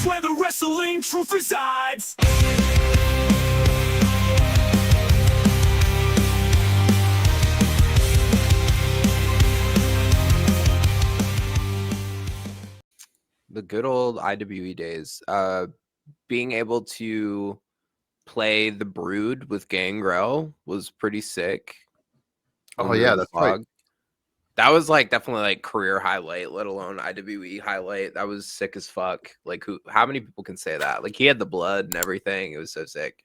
stage where the wrestling truth resides. The good old IWE days. Being able to play the Brood with Gangrel was pretty sick. Oh yeah, that's right. That was like definitely like career highlight, let alone IWE highlight. That was sick as fuck. Like how many people can say that? Like he had the blood and everything. It was so sick.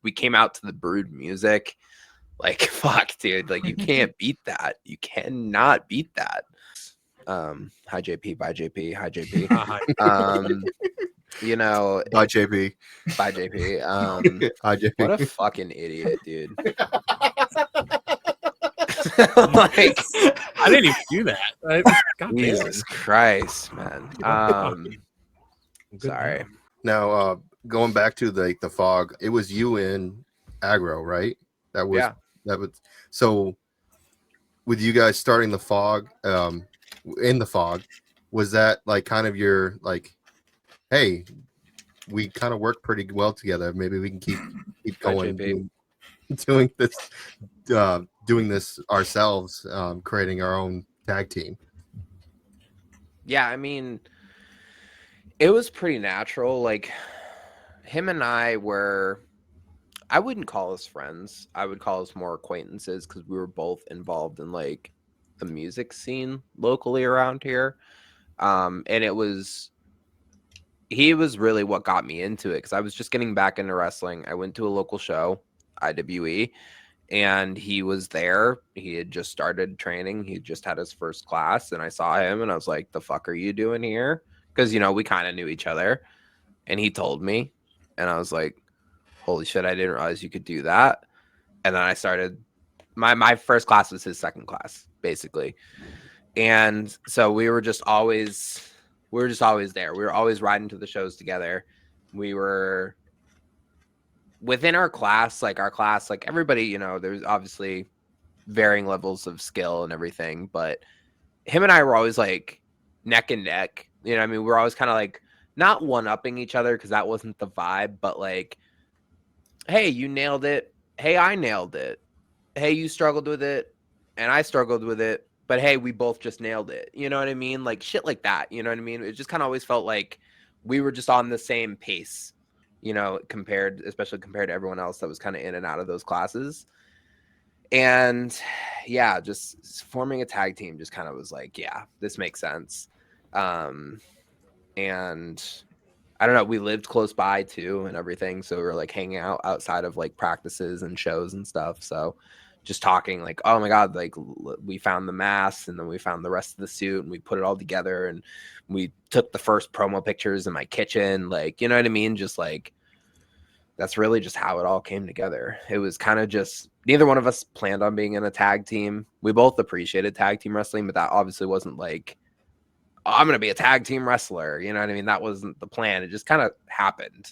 We came out to the Brood music. Like fuck, dude. Like you can't beat that. You cannot beat that. Hi JP, bye JP, hi JP. You know, bye JP, bye JP. hi JP. What a fucking idiot, dude. Like I didn't even do that. Jesus Christ, man. Sorry. Now, going back to the fog, it was you and Aggro, right? That was so. With you guys starting the fog, in the fog, was that like kind of your like, hey, we kind of work pretty well together. Maybe we can keep going, doing this ourselves, creating our own tag team. Yeah, I mean, it was pretty natural. Like him and I wouldn't call us friends. I would call us more acquaintances because we were both involved in like the music scene locally around here. And he was really what got me into it because I was just getting back into wrestling. I went to a local show, IWE, and he was there. He had just started training. He just had his first class, and I saw him, and I was like, the fuck are you doing here? Because, you know, we kind of knew each other. And he told me, and I was like, holy shit, I didn't realize you could do that. And then I started, my first class was his second class, basically. And so we were just always there. We were always riding to the shows together. We were within our class, like everybody, you know, there's obviously varying levels of skill and everything, but him and I were always like neck and neck. You know what I mean? We were always kind of like not one-upping each other because that wasn't the vibe, but like, hey, you nailed it. Hey, I nailed it. Hey, you struggled with it and I struggled with it, but hey, we both just nailed it. You know what I mean? Like shit like that. You know what I mean? It just kind of always felt like we were just on the same pace, you know, especially compared to everyone else that was kind of in and out of those classes. And yeah, just forming a tag team just kind of was like, yeah, this makes sense. And I don't know, we lived close by too and everything. So we were like hanging out outside of like practices and shows and stuff. So just talking like, oh my God, like we found the mask and then we found the rest of the suit and we put it all together and we took the first promo pictures in my kitchen. Like, you know what I mean? Just like, that's really just how it all came together. It was kind of just, neither one of us planned on being in a tag team. We both appreciated tag team wrestling, but that obviously wasn't like, oh, I'm going to be a tag team wrestler. You know what I mean? That wasn't the plan. It just kind of happened.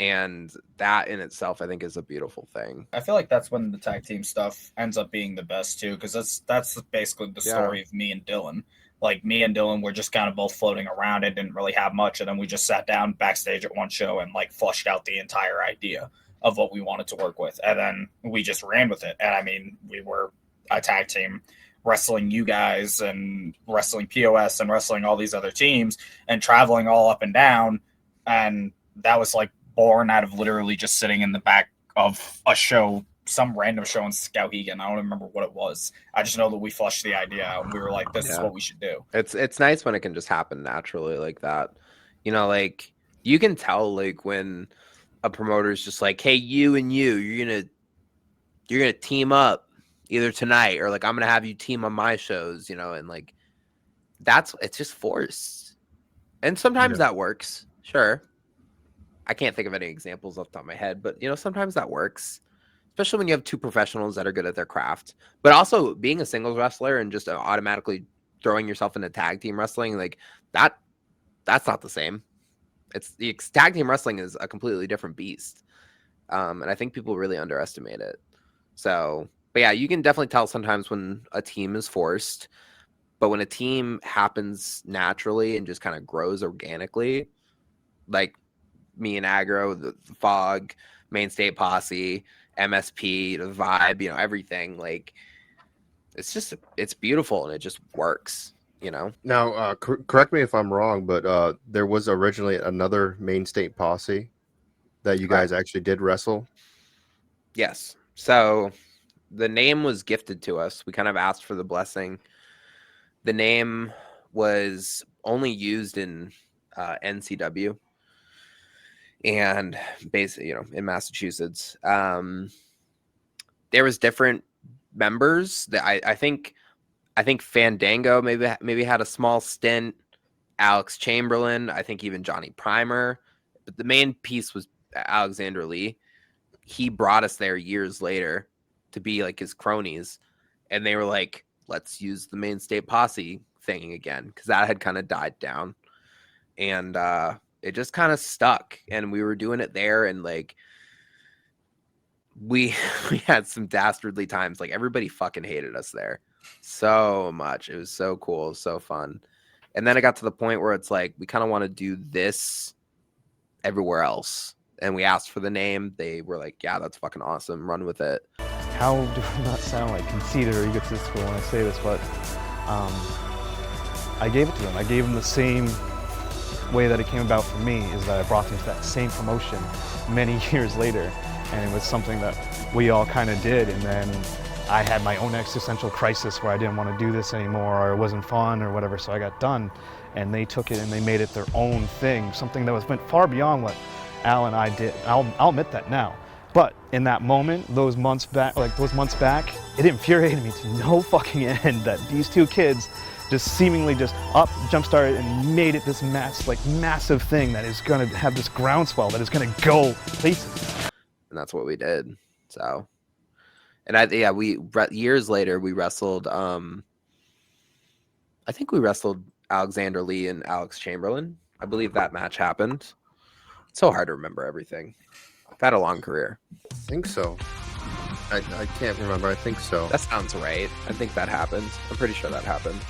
And that in itself, I think, is a beautiful thing. I feel like that's when the tag team stuff ends up being the best too, because that's basically the story of me and Dylan. Like me and Dylan were just kind of both floating around and didn't really have much. And then we just sat down backstage at one show and like flushed out the entire idea of what we wanted to work with. And then we just ran with it. And I mean, we were a tag team wrestling you guys and wrestling POS and wrestling all these other teams and traveling all up and down. And that was like born out of literally just sitting in the back of a show, some random show in Skowhegan. I don't remember what it was. I just know that we flushed the idea out and we were like, this is what we should do. It's nice when it can just happen naturally like that. You know, like you can tell like when a promoter is just like, hey, you and you're gonna team up either tonight or like I'm gonna have you team on my shows, you know, and like it's just forced. And sometimes that works. Sure. I can't think of any examples off the top of my head, but you know, sometimes that works. Especially when you have two professionals that are good at their craft. But also being a singles wrestler and just automatically throwing yourself into tag team wrestling, like that's not the same. Tag team wrestling is a completely different beast. And I think people really underestimate it. So, but yeah, you can definitely tell sometimes when a team is forced. But when a team happens naturally and just kind of grows organically, like me and Aggro, the Fog, Maine State Posse, MSP, the Vibe, everything, like it's beautiful and it just works, Now, correct me if I'm wrong, but there was originally another Maine State Posse that you guys actually did wrestle. Yes. So the name was gifted to us. We kind of asked for the blessing. The name was only used in NCW and basically, in Massachusetts. There was different members that I think Fandango maybe had a small stint. Alex Chamberlain, I think even Johnny Primer, but the main piece was Alexander Lee. He brought us there years later to be like his cronies, and they were like, let's use the Maine State Posse thing again, because that had kind of died down, and it just kind of stuck, and we were doing it there, and like we had some dastardly times. Like everybody fucking hated us there so much. It was so cool, so fun. And then it got to the point where it's like we kind of want to do this everywhere else, and we asked for the name. They were like, yeah, that's fucking awesome, run with it. How do I not sound like conceited or egotistical when I say this, but I gave it to them. I gave them the same way that it came about for me, is that I brought them to that same promotion many years later, and it was something that we all kind of did, and then I had my own existential crisis where I didn't want to do this anymore, or it wasn't fun or whatever, so I got done, and they took it and they made it their own thing, something that went far beyond what Al and I did. I'll admit that now. But in that moment, those months back, it infuriated me to no fucking end that these two kids just seemingly just jump-started and made it this massive thing that is going to have this groundswell that is going to go places. And that's what we did. So, and years later we wrestled. I think we wrestled Alexander Lee and Alex Chamberlain. I believe that match happened. It's so hard to remember everything. I've had a long career. I think so. I can't remember. I think so. That sounds right. I think that happened. I'm pretty sure that happened.